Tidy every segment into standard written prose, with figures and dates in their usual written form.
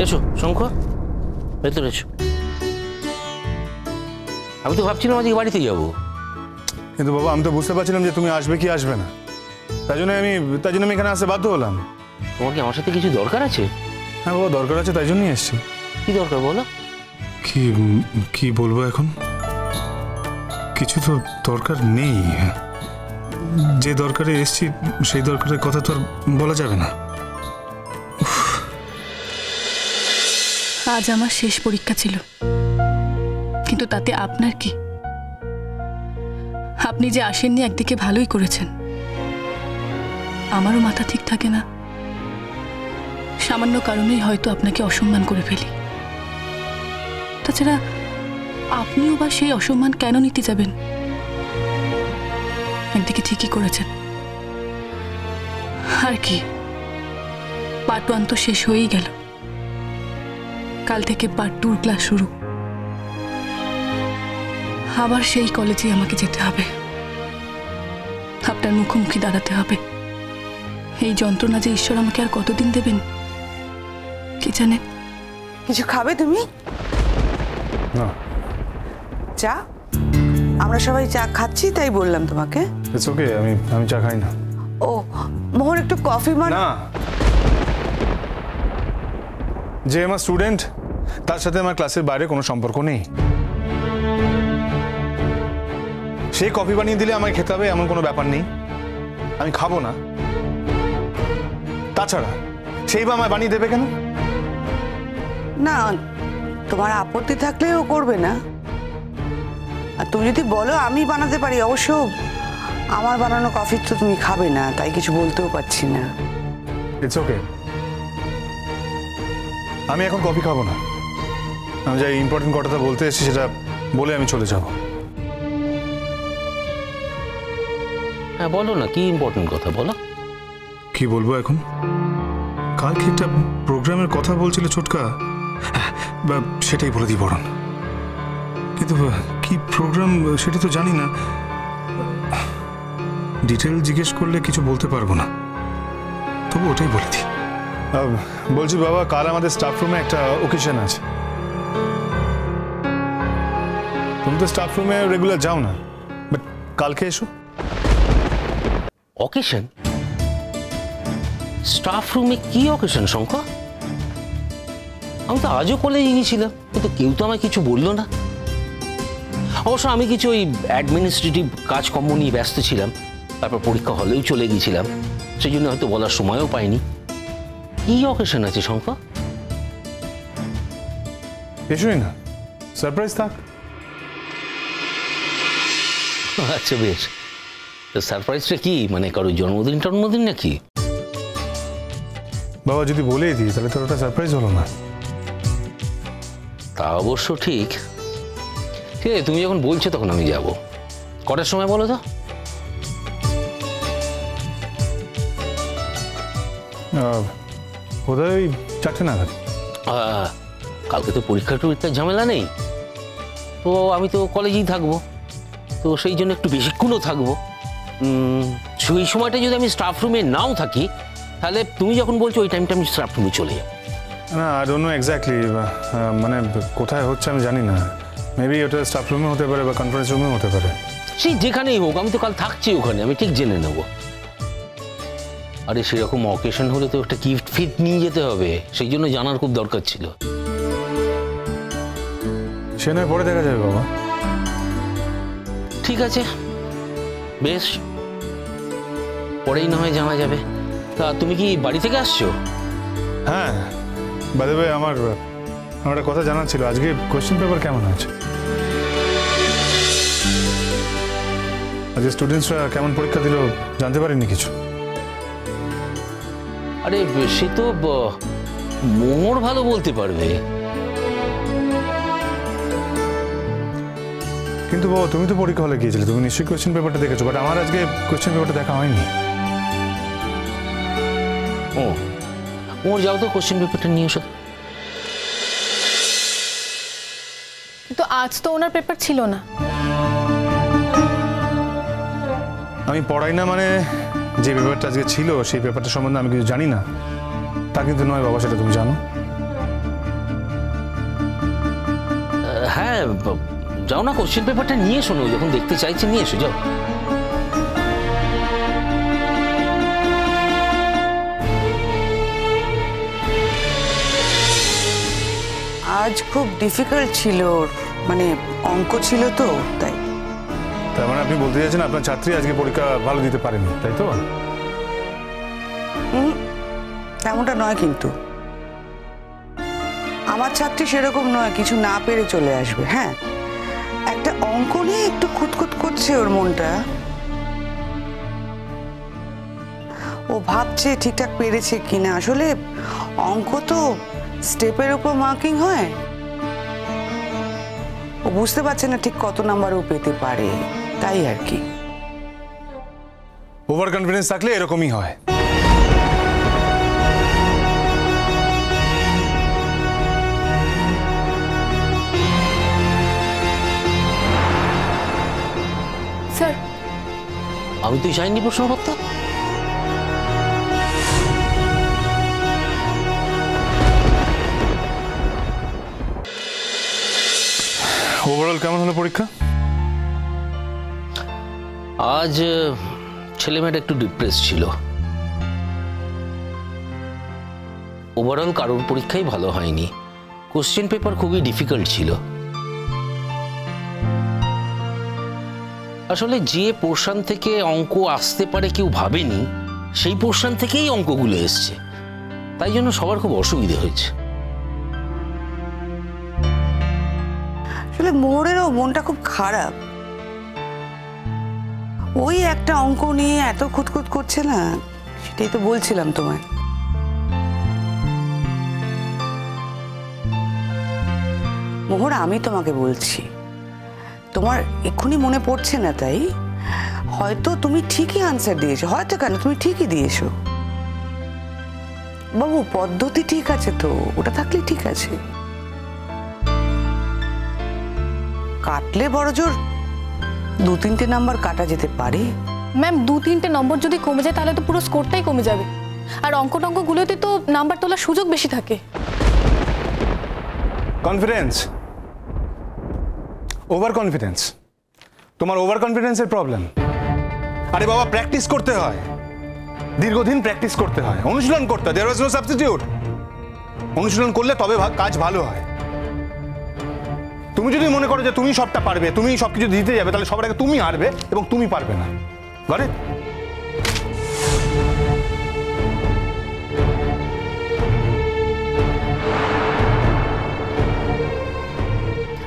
এসো শঙ্খ, ভেতরে এসো। আমি তো ভাবছিলাম আজকে বাড়িতে যাবো, কিন্তু বাবা আমি তো বুঝতে পারছিলাম যে তুমি আসবে কি আসবে না, তাই জন্য আমি এখানে আসতে বাধ্য হলাম। তোমার কি আমার সাথে কিছু দরকার আছে? হ্যাঁ বাবা, দরকার আছে, তাই জন্যই এসছি। কি দরকার বলো? কি বলবো এখন, কিছু তো দরকার নেই। যে দরকারে এসছি সেই দরকারের কথা তো আর বলা যাবে না। আজ আমার শেষ পরীক্ষা ছিল, কিন্তু তাতে আপনার কি? আপনি যে আসেননি একদিকে ভালোই করেছেন। আমারও মাথা ঠিক থাকে না, সামান্য কারণেই হয়তো আপনাকে অসম্মান করে ফেলি। তাছাড়া আপনিও বা সেই অসম্মান কেন নিতে যাবেন? একদিকে ঠিকই করেছেন। আর কি, পার্ট 1 তো শেষ হয়েই গেল, কাল থেকে পার্ট 2 ক্লাস শুরু। আবার সেই কলেজে আমাকে যেতে হবে, আপনার মুখোমুখি দাঁড়াতে হবে। এই যন্ত্রণা যে ঈশ্বর আমাকে আর কতদিন দেবেন কি জানে। কিছু খাবে তুমি? না। চা? আমরা সবাই চা খাচ্ছি তাই বললাম তোমাকে। ইটস ওকে, আমি চা খাই না। ও মোহন, একটু কফি না, যে আমার স্টুডেন্ট তার সাথে আমার ক্লাসের বাইরে কোনো সম্পর্ক নেই। সে কফি বানিয়ে দিলে আমায় খেতে হবে এমন কোনো ব্যাপার নেই, আমি খাবো না। তাছাড়া সেই বা আমায় বানিয়ে দেবে কেন? না, তোমার আপত্তি থাকলে ও করবে না। আর তুমি যদি বলো আমি বানাতে পারি, অবশ্য আমার বানানো কফি তো তুমি খাবে না, তাই কিছু বলতেও পারছি না। ইটস ওকে, আমি এখন কফি খাবো না। আমি যা ইম্পর্টেন্ট কথাটা বলতে এসেছি সেটা বলে আমি চলে যাব। হ্যাঁ বলো না, কি ইম্পর্টেন্ট কথা বলো। কি বলবো এখন? কালকে একটা প্রোগ্রামের কথা বলছিল ছোটকা, বা সেটাই বলে দিই বরং। কিন্তু কি প্রোগ্রাম সেটা তো জানি না, ডিটেল জিজ্ঞেস করলে কিছু বলতে পারবো না, তবু ওটাই বলে দিই। বলছি বাবা, কাল আমাদের স্টাফ রুমে একটা ওকেশন আছে। তুমি তো স্টাফ রুমে রেগুলার যাও না, বাট কালকে এসো। অকেশন? স্টাফ রুমে কি অকেশন শঙ্খ? আমি তো আজও কলেজে গিয়েছিলাম, কিন্তু কেউ তো আমায় কিছু বললো না। অবশ্য আমি কিছু ওই অ্যাডমিনিস্ট্রেটিভ কাজকর্ম নিয়ে ব্যস্ত ছিলাম, তারপর পরীক্ষা হলেও চলে গিয়েছিলাম, সেই জন্য হয়তো বলার সময়ও পাইনি। কি অকেশন আছে শঙ্খ? কিছুই না, সারপ্রাইজ থাক। আচ্ছা বেশ, তো সারপ্রাইজটা কি, মানে কারো জন্মদিন নাকি? বাবা যদি বলেই দিই তাহলে তো ওটা সারপ্রাইজ হলো না। তা অবশ্য ঠিক। ঠিক আছে, তুমি যখন বলছো তখন আমি যাব। কটার সময় বলো তো? বোধহয় ওই 4টে নাগাদ। কালকে তো পরীক্ষার ঝামেলা নেই, তো আমি তো কলেজেই থাকবো, তো সেই জন্য একটু বেশিক্ষণও থাকবো। সেই সময়টা যদি আমি স্টাফ রুমে নাও থাকি, তাহলে তুমি যখন বলছো ওই টাইমটা আমি স্টাফ রুমে চলে যাবো। না, আই ডোন্ট নো এক্স্যাক্টলি, মানে কোথায় হচ্ছে আমি জানি না। মেবি ওটা স্টাফ রুমে হতে পারে বা কনফারেন্স রুমে হতে পারে। সেই যেখানেই হোক, আমি তো কাল থাকছি ওখানে, আমি ঠিক জেনে নেব। আরে সেরকম অকেশন হলে তো একটা গিফট ফিট নিয়ে যেতে হবে, সেই জন্য জানার খুব দরকার ছিল। সে নয় পরে দেখা যাবে বাবা। ঠিক আছে, বেশ, পরেই না হয় জানা যাবে। তা তুমি কি বাড়ি থেকে আসছো? হ্যাঁ, বাই দ্য ওয়ে আমার একটা কথা জানার ছিল, আজকে কোয়েশ্চেন পেপার কেমন আছে? আজকে স্টুডেন্টসরা কেমন পরীক্ষা দিল জানতে পারিনি কিছু। আরে সে তো মোহর ভালো বলতে পারবে। কিন্তু বাবা তুমি তো পরীক্ষা হলে গিয়েছিলে, তুমি নিশ্চয়ই কোয়েশ্চেন পেপারটা দেখেছো, বাট আমার আজকে কোয়েশ্চেন পেপারটা দেখা হয়নি। ওর যাও তো কোয়েশ্চেন পেপারটা নিয়ে এসো। কিন্তু আজ তো ওনার পেপার ছিল না। আমি পড়াই না মানে যে পেপারটা আজকে ছিল সেই পেপারটা সম্বন্ধে আমি কিছু জানি না তা কিন্তু নয় বাবা, সেটা তুমি জানো। যাও না, কোশ্চেন পেপারটা নিয়ে এসো, যখন দেখতে চাইছে নিয়ে এসো, যাও। আজ খুব ডিফিকাল্ট ছিল, মানে অঙ্ক ছিল তো তাই। তার মানে আপনি বলতে চাইছেন আপনার ছাত্রী আজকে পরীক্ষা ভালো দিতে পারেনি, তাই তো? তেমনটা নয়, কিন্তু আমার ছাত্রী সেরকম নয় কিছু না পেরে চলে আসবে। হ্যাঁ, একটা অঙ্ক নিয়ে একটু খুঁতখুত করছে ওর মনটা। ও ভাবছে ঠিকঠাক পেরেছে কিনা। আসলে অঙ্ক তো স্টেপের উপর মার্কিং হয়, ও বুঝতে পারছে না ঠিক কত নাম্বার ও পেতে পারে, তাই আর কি। ওভার কনফিডেন্স থাকলে এরকমই হয়। স্যার, আমি তো চাইনি প্রশ্নপত্র। ওভারঅল কেমন হলো পরীক্ষা? আজ ছেলেমেয়েটা একটু ডিপ্রেস ছিল। ওভারঅল কারোর পরীক্ষাই ভালো হয়নি, কোশ্চেন পেপার খুবই ডিফিকাল্ট ছিল। আসলে যে পোর্শন থেকে অঙ্ক আসতে পারে কেউ ভাবেনি, সেই পোর্শন থেকেই অঙ্কগুলো এসছে, তাই জন্য সবার খুব অসুবিধে হয়েছে। আসলে মোহরেরও মনটা খুব খারাপ, ওই একটা অঙ্ক নিয়ে এত খুঁতখুত করছে না, সেটাই তো বলছিলাম তোমায়। মোহর, আমি তোমাকে বলছি, তোমার এক্ষুনি মনে পড়ছে না, তাই হয়তো তুমি ঠিকই আনসার দিয়েছো, হয়তো কেন তুমি ঠিকই দিয়েছো বাবু, পদ্ধতি ঠিক আছে তো, ওটা থাকলে ঠিক আছে। কাটলে বড়জোর 2-3টে নাম্বার কাটা যেতে পারে। ম্যাম 2-3টে নম্বর যদি কমে যায় তাহলে তো পুরো স্কোরটাই কমে যাবে, আর অঙ্কগুলোতে তো নাম্বার তোলার সুযোগ বেশি থাকে। কনফিডেন্স, ওভার কনফিডেন্স, তোমার ওভার কনফিডেন্সের প্রবলেম। আরে বাবা, প্র্যাকটিস করতে হয়, দীর্ঘদিন প্র্যাকটিস করতে হয়, অনুশীলন করতে হয়। দেয়ার ওয়াজ নো সাবস্টিটিউট। অনুশীলন করলে তবে কাজ ভালো হয়। তুমি যদি মনে করো যে তুমি সবটা পারবে, তুমি সবকিছু দিতে যাবে, তাহলে সবার আগে তুমি হারবে এবং তুমি পারবে না। Got it?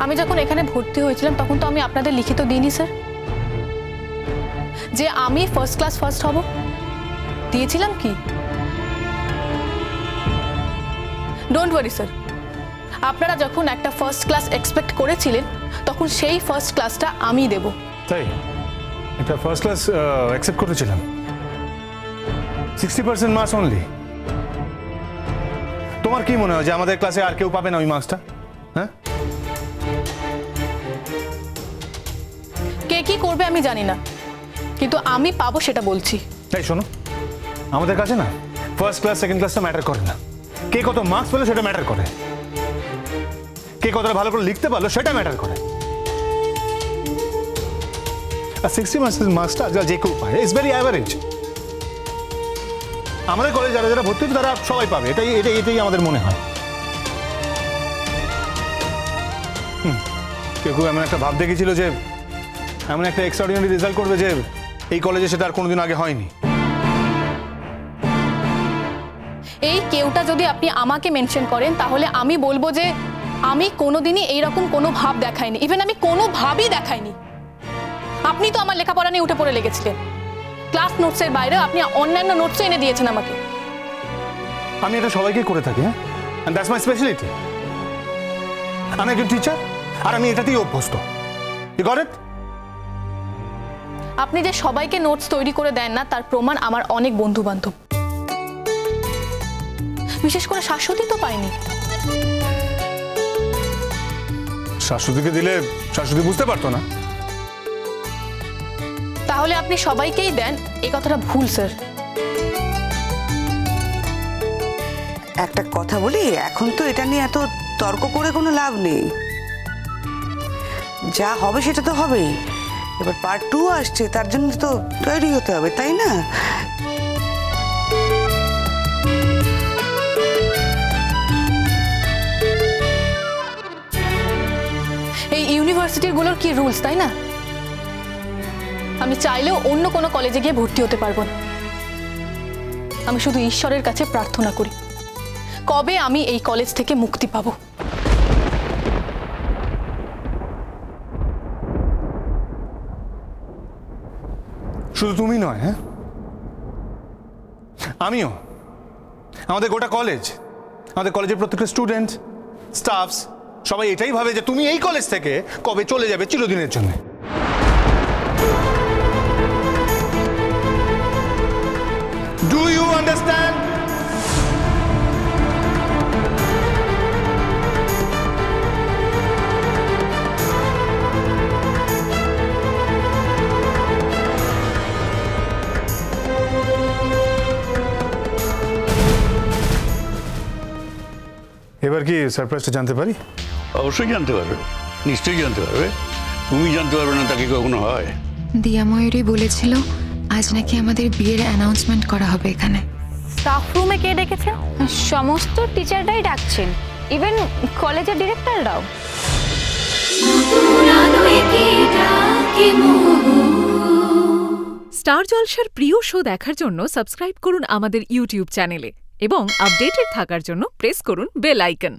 আমি যখন এখানে ভর্তি হয়েছিলাম তখন তো আমি আপনাদের লিখিত দিইনি স্যার যে আমি ফার্স্ট ক্লাস ফার্স্ট হব, দিয়েছিলাম কি? ডোন্ট ওয়ারি স্যার, আপনারা যখন একটা ফার্স্ট ক্লাস এক্সপেক্ট করেছিলেন তখন সেই ফার্স্ট ক্লাসটা আমি দেব। তাই একটা ফার্স্ট ক্লাস অ্যাকসেপ্ট করেছিলাম, 60% মার্কস অনলি। তোমার কি মনে হয় যে আমাদের ক্লাসে আর কেউ পাবে না ওই মার্কসটা? হ্যাঁ, কে কি করবে আমি জানি না, কিন্তু আমি পাবো সেটা বলছি। তাই শোনো, আমাদের কাছে না ফার্স্ট ক্লাস সেকেন্ড ক্লাসটা ম্যাটার করে না, কে কত মার্কস পেলো সেটা ম্যাটার করে, কে কতটা ভালো করে লিখতে পারলো সেটা ম্যাটার করে। আর 60 মার্কসটা যে কেউ পায়, ইটস ভেরি অ্যাভারেজ। আমাদের কলেজে যারা যারা ভর্তি হচ্ছে তারা সবাই পাবে, এটাই আমাদের মনে হয়। কেউ এমন একটা ভাব দেখেছিল যে এমন একটা এক্সট্রাঅর্ডিনারি রেজাল্ট করবে যে এই কলেজে সেটা আর কোনোদিন আগে হয়নি। এই কেউটা যদি আপনি আমাকে মেনশন করেন তাহলে আমি বলবো যে আমি কোনোদিনই এইরকম কোনো ভাব দেখাইনি, ইভেন আমি কোনো ভাবই দেখাইনি। আপনি তো আমার লেখাপড়া নিয়ে উঠে পড়ে লেগেছিলেন, ক্লাস নোটসের বাইরে আপনি অন্যান্য নোটসও এনে দিয়েছেন আমাকে। আমি এটা সবাইকে করে থাকি, হ্যাঁ, এন্ড দ্যাটস মাই স্পেশালিটি। আমি একজন টিচার আর আমি এটাতেই অভ্যস্ত। You got it? আপনি যে সবাইকে নোটস তৈরি করে দেন না তার প্রমাণ আমার অনেক বন্ধু বান্ধব, বিশেষ করে শাশ্বতী তো পায়নি। শাশ্বতীকে দিলে শাশ্বতী বুঝতে পারতো না। তাহলে আপনি সবাইকেই দেন, এই কথাটা ভুল স্যার। একটা কথা বলি, এখন তো এটা নিয়ে এত তর্ক করে কোনো লাভ নেই। যা হবে সেটা তো হবেই, এবার পার্ট 2 আসছে, তার জন্য তো তৈরি হতে হবে, তাই না? এই ইউনিভার্সিটিগুলোর কি রুলস, তাই না? আমি চাইলেও অন্য কোনো কলেজে গিয়ে ভর্তি হতে পারবো না। আমি শুধু ঈশ্বরের কাছে প্রার্থনা করি কবে আমি এই কলেজ থেকে মুক্তি পাবো। শুধু তুমি নয়, হ্যাঁ, আমিও, আমাদের গোটা কলেজ, আমাদের কলেজের প্রত্যেকটা স্টুডেন্ট, স্টাফস সবাই এটাই ভাবে যে তুমি এই কলেজ থেকে কবে চলে যাবে চিরদিনের জন্য। Do you understand? এবার কি সারপ্রাইজটা জানতে পারি? অবশ্যই জানতে পারবে, নিশ্চয়ই জানতে পারবে। তুমি জানতে পারবে না তা কি কখনো হয়? দিয়া ময়ূরী বলেছিল আজ নাকি আমাদের বিয়ের অ্যানাউন্সমেন্ট করা হবে এখানে। স্টাফ রুমে কে ডেকেছে? সমস্ত টিচাররাই ডাকছেন, ইভেন কলেজের ডিরেক্টররাও। স্টার জলসার প্রিয় শো দেখার জন্য সাবস্ক্রাইব করুন আমাদের ইউটিউব চ্যানেলে এবং আপডেটেড থাকার জন্য প্রেস করুন বেল আইকন।